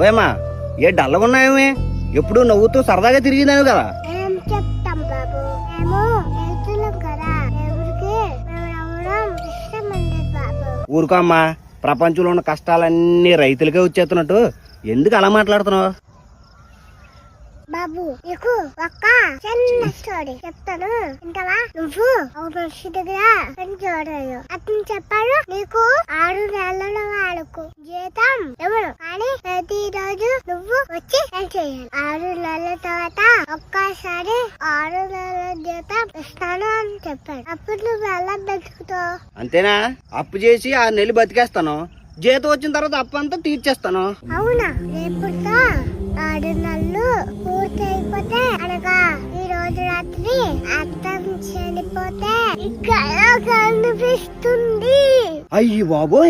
ఓయమ్మా ఏ డల్లగా ఉన్నాయేమి? ఎప్పుడు నవ్వుతూ సరదాగా తిరిగిదాను కదా. ఏం చెప్తాం బాబు, మేము రైతులం కదా, ఎవరికి మేము నవ్వడం ఇష్టం ఉండదు బాబు. ఊరుకో అమ్మా, ప్రపంచంలో ఉన్న కష్టాలన్నీ రైతులకే వచ్చేస్తున్నట్టు ఎందుకు అలా మాట్లాడుతున్నావు? బాబు నీకు ఒక్క చిన్న స్టోరీ చెప్తాను, వింటావా? నువ్వు ఒక మనిషి దగ్గర పని చూడలేదు. అతను చెప్పాడు, నీకు 6 నెలల వాళ్ళకు జీతం ఇవ్వను, కానీ ప్రతి రోజు నువ్వు వచ్చి పని చేయాలి. 6 నెలల తర్వాత ఒక్కసారి 6 నెలల జీతం ఇస్తాను అని చెప్పాడు. అప్పుడు నువ్వు ఎలా బతుకుతావు? అంతేనా? అప్పు చేసి 6 నెలలు బతికేస్తాను, జీతం వచ్చిన తర్వాత అప్పు అంతా తీర్చేస్తాను. అవునా? రేపుతో 6 నెలలు పూర్తి అయిపోతే అనగా ఈ రోజు రాత్రి అర్థం చనిపోతే ఇక్కడ కనిపిస్తుంది. అయ్యి బాబోయ్.